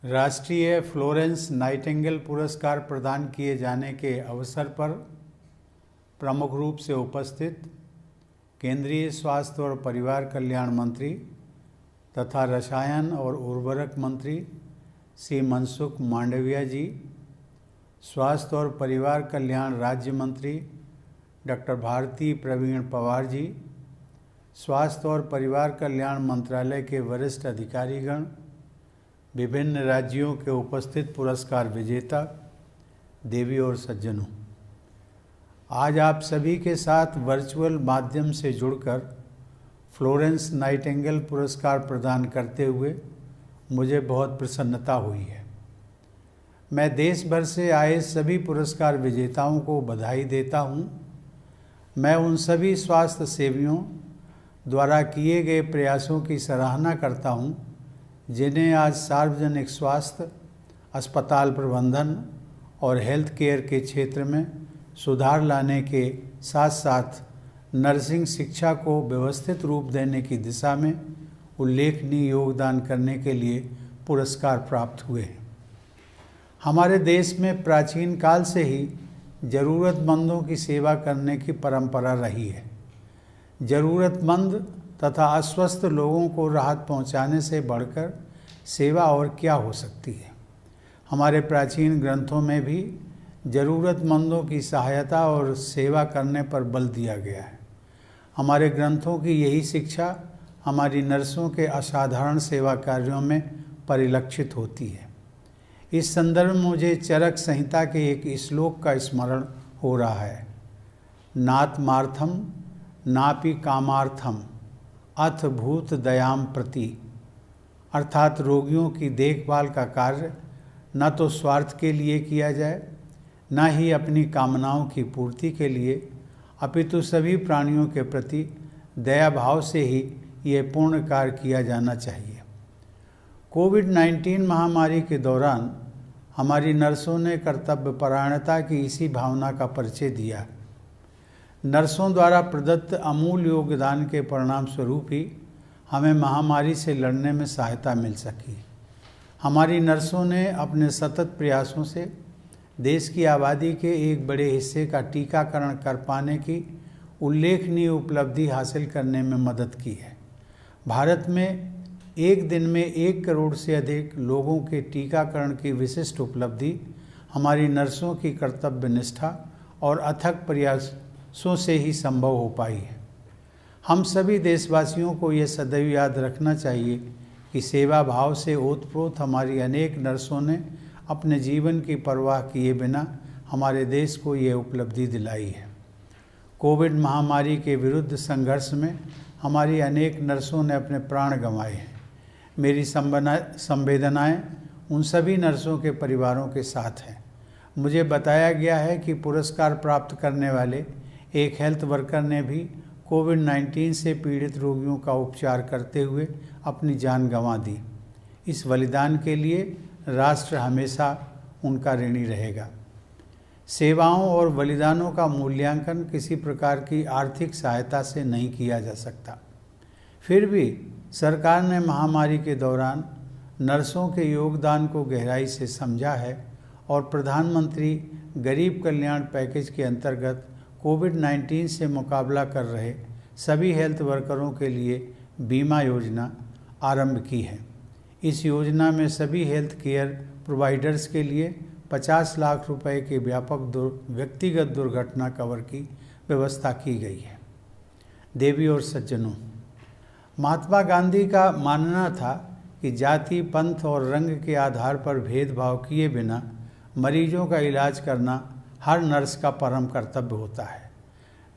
राष्ट्रीय Florence Nightingale पुरस्कार प्रदान किए जाने के अवसर पर प्रमुख रूप से उपस्थित केंद्रीय स्वास्थ्य और परिवार कल्याण मंत्री तथा रसायन और उर्वरक मंत्री श्री मनसुख मांडविया जी, स्वास्थ्य और परिवार कल्याण राज्य मंत्री डॉक्टर भारती प्रवीण पवार जी, स्वास्थ्य और परिवार कल्याण मंत्रालय के वरिष्ठ अधिकारीगण, विभिन्न राज्यों के उपस्थित पुरस्कार विजेता, देवी और सज्जनों, आज आप सभी के साथ वर्चुअल माध्यम से जुड़कर फ्लोरेंस नाइटिंगेल पुरस्कार प्रदान करते हुए मुझे बहुत प्रसन्नता हुई है। मैं देश भर से आए सभी पुरस्कार विजेताओं को बधाई देता हूँ। मैं उन सभी स्वास्थ्य सेवियों द्वारा किए गए प्रयासों की सराहना करता हूँ जिन्हें आज सार्वजनिक स्वास्थ्य, अस्पताल प्रबंधन और हेल्थ केयर के क्षेत्र में सुधार लाने के साथ साथ नर्सिंग शिक्षा को व्यवस्थित रूप देने की दिशा में उल्लेखनीय योगदान करने के लिए पुरस्कार प्राप्त हुए हैं। हमारे देश में प्राचीन काल से ही ज़रूरतमंदों की सेवा करने की परंपरा रही है। ज़रूरतमंद तथा अस्वस्थ लोगों को राहत पहुंचाने से बढ़कर सेवा और क्या हो सकती है। हमारे प्राचीन ग्रंथों में भी ज़रूरतमंदों की सहायता और सेवा करने पर बल दिया गया है। हमारे ग्रंथों की यही शिक्षा हमारी नर्सों के असाधारण सेवा कार्यों में परिलक्षित होती है। इस संदर्भ में मुझे चरक संहिता के एक श्लोक का स्मरण हो रहा है। नात्मार्थम नापि कामार्थम अथ भूत दयाम प्रति, अर्थात रोगियों की देखभाल का कार्य न तो स्वार्थ के लिए किया जाए, न ही अपनी कामनाओं की पूर्ति के लिए, अपितु सभी प्राणियों के प्रति दया भाव से ही यह पूर्ण कार्य किया जाना चाहिए। कोविड-19 महामारी के दौरान हमारी नर्सों ने कर्तव्यपरायणता की इसी भावना का परिचय दिया। नर्सों द्वारा प्रदत्त अमूल्य योगदान के परिणाम स्वरूप ही हमें महामारी से लड़ने में सहायता मिल सकी। हमारी नर्सों ने अपने सतत प्रयासों से देश की आबादी के एक बड़े हिस्से का टीकाकरण कर पाने की उल्लेखनीय उपलब्धि हासिल करने में मदद की है। भारत में एक दिन में 1 करोड़ से अधिक लोगों के टीकाकरण की विशिष्ट उपलब्धि हमारी नर्सों की कर्तव्य निष्ठा और अथक प्रयासों से ही संभव हो पाई है। हम सभी देशवासियों को ये सदैव याद रखना चाहिए कि सेवा भाव से ओतप्रोत हमारी अनेक नर्सों ने अपने जीवन की परवाह किए बिना हमारे देश को ये उपलब्धि दिलाई है। कोविड महामारी के विरुद्ध संघर्ष में हमारी अनेक नर्सों ने अपने प्राण गंवाए हैं। मेरी संवेदनाएं उन सभी नर्सों के परिवारों के साथ हैं। मुझे बताया गया है कि पुरस्कार प्राप्त करने वाले एक हेल्थ वर्कर ने भी कोविड-19 से पीड़ित रोगियों का उपचार करते हुए अपनी जान गंवा दी। इस बलिदान के लिए राष्ट्र हमेशा उनका ऋणी रहेगा। सेवाओं और बलिदानों का मूल्यांकन किसी प्रकार की आर्थिक सहायता से नहीं किया जा सकता। फिर भी सरकार ने महामारी के दौरान नर्सों के योगदान को गहराई से समझा है और प्रधानमंत्री गरीब कल्याण पैकेज के अंतर्गत कोविड-19 से मुकाबला कर रहे सभी हेल्थ वर्करों के लिए बीमा योजना आरंभ की है। इस योजना में सभी हेल्थ केयर प्रोवाइडर्स के लिए 50 लाख रुपए के व्यापक व्यक्तिगत दुर्घटना कवर की व्यवस्था की गई है। देवी और सज्जनों, महात्मा गांधी का मानना था कि जाति, पंथ और रंग के आधार पर भेदभाव किए बिना मरीजों का इलाज करना हर नर्स का परम कर्तव्य होता है।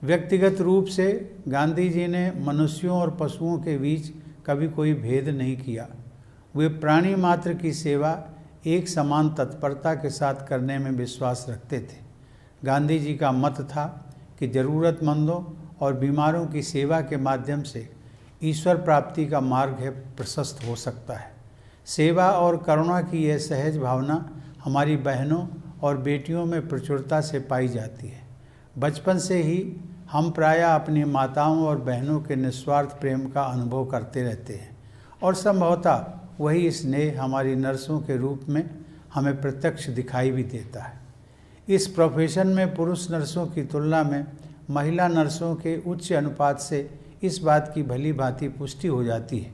व्यक्तिगत रूप से गांधी जी ने मनुष्यों और पशुओं के बीच कभी कोई भेद नहीं किया। वे प्राणी मात्र की सेवा एक समान तत्परता के साथ करने में विश्वास रखते थे। गांधी जी का मत था कि ज़रूरतमंदों और बीमारों की सेवा के माध्यम से ईश्वर प्राप्ति का मार्ग है प्रशस्त हो सकता है। सेवा और करुणा की यह सहज भावना हमारी बहनों और बेटियों में प्रचुरता से पाई जाती है। बचपन से ही हम प्रायः अपनी माताओं और बहनों के निस्वार्थ प्रेम का अनुभव करते रहते हैं और संभवतः वही स्नेह हमारी नर्सों के रूप में हमें प्रत्यक्ष दिखाई भी देता है। इस प्रोफेशन में पुरुष नर्सों की तुलना में महिला नर्सों के उच्च अनुपात से इस बात की भली भांति पुष्टि हो जाती है।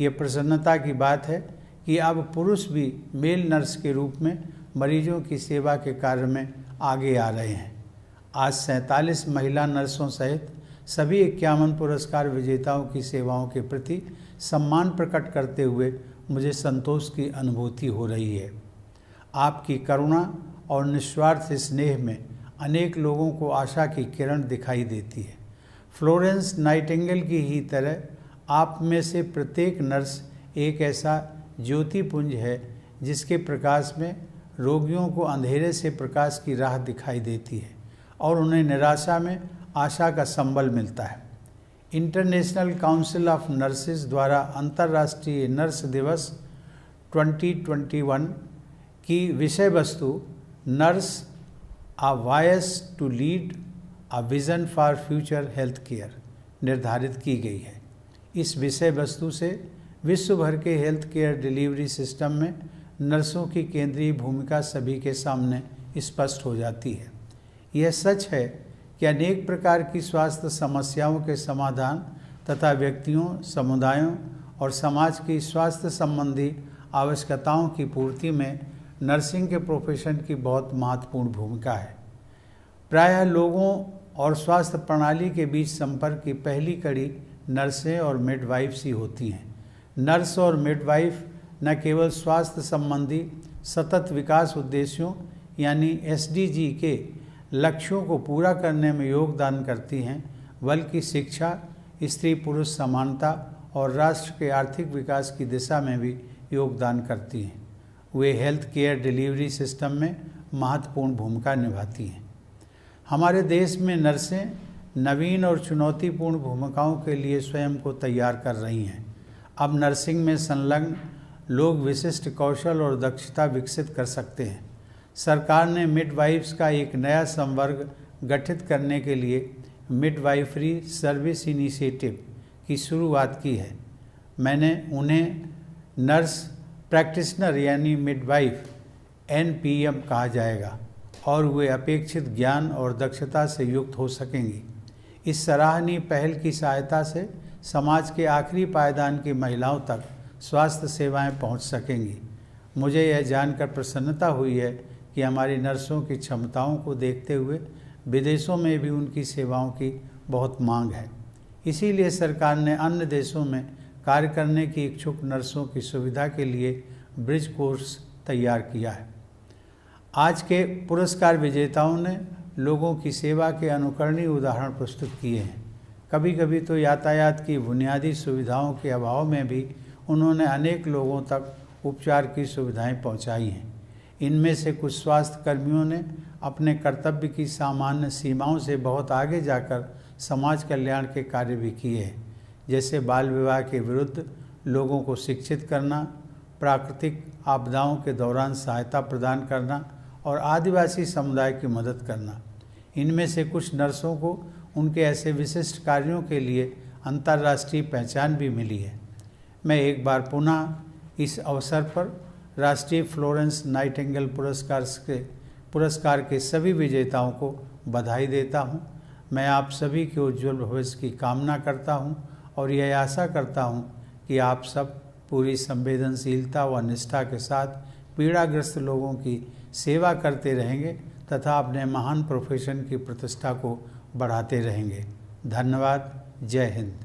ये प्रसन्नता की बात है कि अब पुरुष भी मेल नर्स के रूप में मरीजों की सेवा के कार्य में आगे आ रहे हैं। आज 47 महिला नर्सों सहित सभी 51 पुरस्कार विजेताओं की सेवाओं के प्रति सम्मान प्रकट करते हुए मुझे संतोष की अनुभूति हो रही है। आपकी करुणा और निस्वार्थ स्नेह में अनेक लोगों को आशा की किरण दिखाई देती है। फ्लोरेंस नाइटिंगेल की ही तरह आप में से प्रत्येक नर्स एक ऐसा ज्योतिपुंज है जिसके प्रकाश में रोगियों को अंधेरे से प्रकाश की राह दिखाई देती है और उन्हें निराशा में आशा का संबल मिलता है। इंटरनेशनल काउंसिल ऑफ नर्सेज द्वारा अंतर्राष्ट्रीय नर्स दिवस 2021 की विषय वस्तु nurse a voice to lead a vision for future health care निर्धारित की गई है। इस विषय वस्तु से विश्व भर के हेल्थ केयर डिलीवरी सिस्टम में नर्सों की केंद्रीय भूमिका सभी के सामने स्पष्ट हो जाती है। यह सच है कि अनेक प्रकार की स्वास्थ्य समस्याओं के समाधान तथा व्यक्तियों, समुदायों और समाज की स्वास्थ्य संबंधी आवश्यकताओं की पूर्ति में नर्सिंग के प्रोफेशन की बहुत महत्वपूर्ण भूमिका है। प्रायः लोगों और स्वास्थ्य प्रणाली के बीच संपर्क की पहली कड़ी नर्सें और मिडवाइफ्स ही होती हैं। नर्स और मिडवाइफ न केवल स्वास्थ्य संबंधी सतत विकास उद्देश्यों यानी SDG के लक्ष्यों को पूरा करने में योगदान करती हैं, बल्कि शिक्षा, स्त्री पुरुष समानता और राष्ट्र के आर्थिक विकास की दिशा में भी योगदान करती हैं। वे हेल्थ केयर डिलीवरी सिस्टम में महत्वपूर्ण भूमिका निभाती हैं। हमारे देश में नर्सें नवीन और चुनौतीपूर्ण भूमिकाओं के लिए स्वयं को तैयार कर रही हैं। अब नर्सिंग में संलग्न लोग विशिष्ट कौशल और दक्षता विकसित कर सकते हैं। सरकार ने मिडवाइफ्स का एक नया संवर्ग गठित करने के लिए मिडवाइफरी सर्विस इनिशिएटिव की शुरुआत की है। मैंने उन्हें नर्स प्रैक्टिशनर यानी मिडवाइफ NPM कहा जाएगा और वे अपेक्षित ज्ञान और दक्षता से युक्त हो सकेंगी। इस सराहनीय पहल की सहायता से समाज के आखिरी पायदान की महिलाओं तक स्वास्थ्य सेवाएं पहुंच सकेंगी। मुझे यह जानकर प्रसन्नता हुई है कि हमारी नर्सों की क्षमताओं को देखते हुए विदेशों में भी उनकी सेवाओं की बहुत मांग है। इसीलिए सरकार ने अन्य देशों में कार्य करने की इच्छुक नर्सों की सुविधा के लिए ब्रिज कोर्स तैयार किया है। आज के पुरस्कार विजेताओं ने लोगों की सेवा के अनुकरणीय उदाहरण प्रस्तुत किए हैं। कभी कभी तो यातायात की बुनियादी सुविधाओं के अभाव में भी उन्होंने अनेक लोगों तक उपचार की सुविधाएं पहुंचाई हैं। इनमें से कुछ स्वास्थ्य कर्मियों ने अपने कर्तव्य की सामान्य सीमाओं से बहुत आगे जाकर समाज कल्याण के कार्य भी किए हैं, जैसे बाल विवाह के विरुद्ध लोगों को शिक्षित करना, प्राकृतिक आपदाओं के दौरान सहायता प्रदान करना और आदिवासी समुदाय की मदद करना। इनमें से कुछ नर्सों को उनके ऐसे विशिष्ट कार्यों के लिए अंतर्राष्ट्रीय पहचान भी मिली है। मैं एक बार पुनः इस अवसर पर राष्ट्रीय फ्लोरेंस नाइटिंगेल पुरस्कार के सभी विजेताओं को बधाई देता हूं। मैं आप सभी के उज्ज्वल भविष्य की कामना करता हूं और यह आशा करता हूं कि आप सब पूरी संवेदनशीलता व निष्ठा के साथ पीड़ाग्रस्त लोगों की सेवा करते रहेंगे तथा अपने महान प्रोफेशन की प्रतिष्ठा को बढ़ाते रहेंगे। धन्यवाद। जय हिंद।